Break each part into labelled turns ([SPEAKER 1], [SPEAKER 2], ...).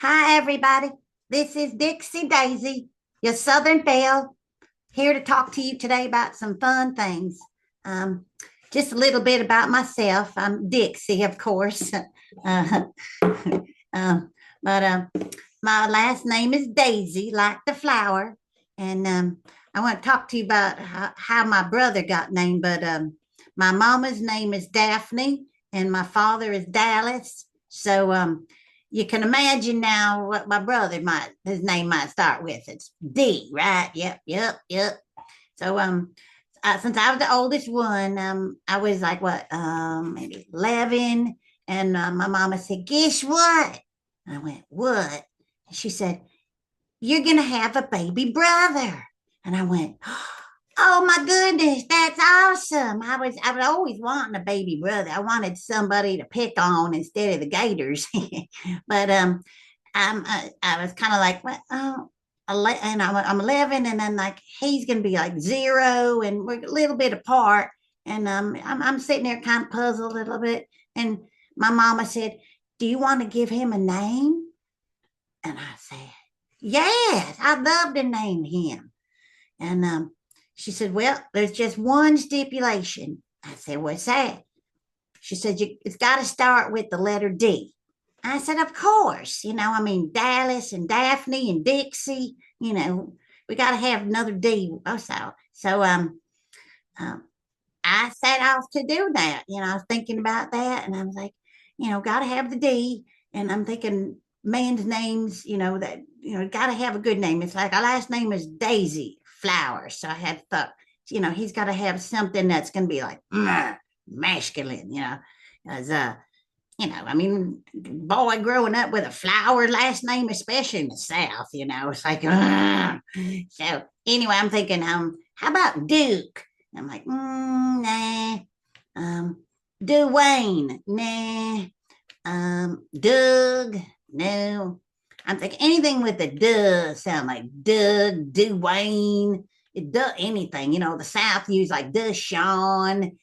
[SPEAKER 1] Hi, everybody. This is Dixie Daisy, your Southern Belle, here to talk to you today about some fun things. Um, just a little bit about myself. I'm Dixie, of course. uh, um, but my last name is Daisy, like the flower. And I want to talk to you about how my brother got named. But my mama's name is Daphne, and my father is Dallas. So you can imagine now what my brother might his name might start with. It's D, right? Yep. So since I was the oldest one, I was like what, maybe 11, and my mama said, "Guess what?" I went, "What?" And she said, "You're gonna have a baby brother." And I went, "Oh my goodness, that's awesome!" I was always wanting a baby brother. I wanted somebody to pick on instead of the Gators. But I was kind of like, what? Oh, and I'm 11, and then like he's gonna be like 0, and we're a little bit apart. And I'm sitting there kind of puzzled a little bit. And my mama said, "Do you want to give him a name?" And I said, "Yes, I'd love to name him." And she said, "Well, there's just one stipulation." I said, "What's that?" She said, "It's got to start with the letter D." I said, "Of course. I mean, Dallas and Daphne and Dixie, we got to have another D also." So um, I set off to do that. I was thinking about that, and I was like, got to have the D. And I'm thinking man's names, got to have a good name. It's like our last name is Daisy Flowers. So I had thought, he's got to have something that's going to be like masculine, as I mean, boy growing up with a flower last name, especially in the South, it's like, ugh. So anyway, I'm thinking, how about Duke? I'm like, nah. Um, Dwayne, nah. Doug, no. I'm thinking anything with the duh sound like Doug, Dwayne, duh, anything. The South use like duh Sean,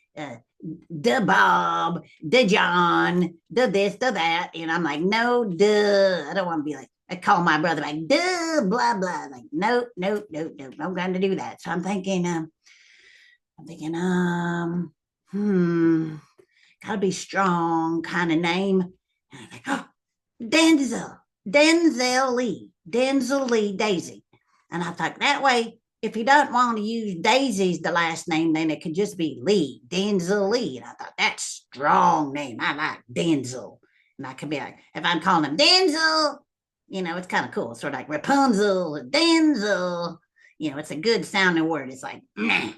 [SPEAKER 1] duh Bob, duh John, duh this, duh that. And I'm like, no, duh. I don't want to be like, I call my brother like, duh, blah, blah. Like, no, I'm going to do that. So I'm thinking, hmm, gotta be strong kind of name. And I'm like, oh, Denzel, Denzel Lee Daisy. And I thought that way, if you don't want to use Daisy's the last name, then it could just be Lee, Denzel Lee. And I thought that's strong name. I like Denzel. And I could be like, if I'm calling him Denzel, it's kind of cool. Sort of like Rapunzel, Denzel. It's a good sounding word. It's like, nah,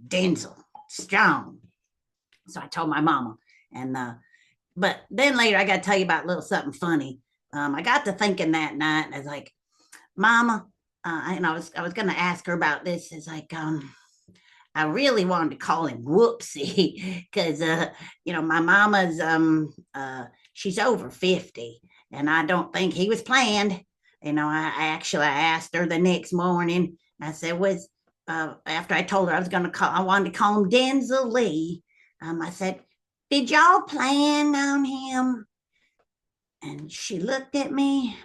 [SPEAKER 1] Denzel, strong. So I told my mama. And but then later I got to tell you about a little something funny. I got to thinking that night, and I was like, "Mama," and I was going to ask her about this. It's like, I really wanted to call him Whoopsie because my mama's she's over 50, and I don't think he was planned. I actually asked her the next morning. I said, "Was after I told her I was going to call, I wanted to call him Denzel Lee." I said, "Did y'all plan on him?" And she looked at me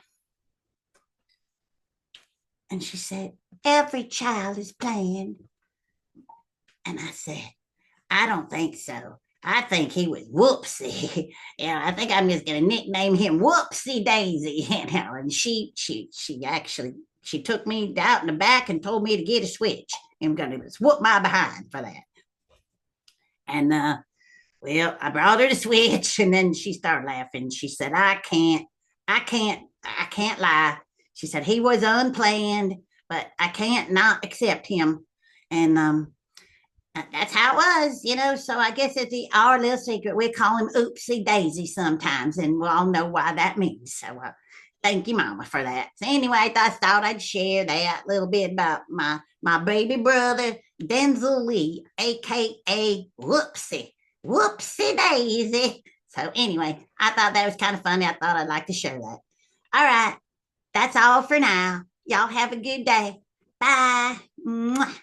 [SPEAKER 1] and she said, "Every child is planned." And I said, "I don't think so. I think he was Whoopsie." I think I'm just gonna nickname him Whoopsie Daisy. And she took me out in the back and told me to get a switch. I'm gonna whoop my behind for that. And well, I brought her the switch, and then she started laughing. She said, I can't lie." She said, "He was unplanned, but I can't not accept him." And that's how it was. So I guess it's our little secret. We call him Oopsie Daisy sometimes, and we all know why that means. So thank you, Mama, for that. So anyway, I thought I'd share that little bit about my baby brother Denzel Lee, aka Whoopsie Daisy. So anyway, I thought that was kind of funny. I thought I'd like to share that. All right, that's all for now. Y'all have a good day. Bye. Mwah.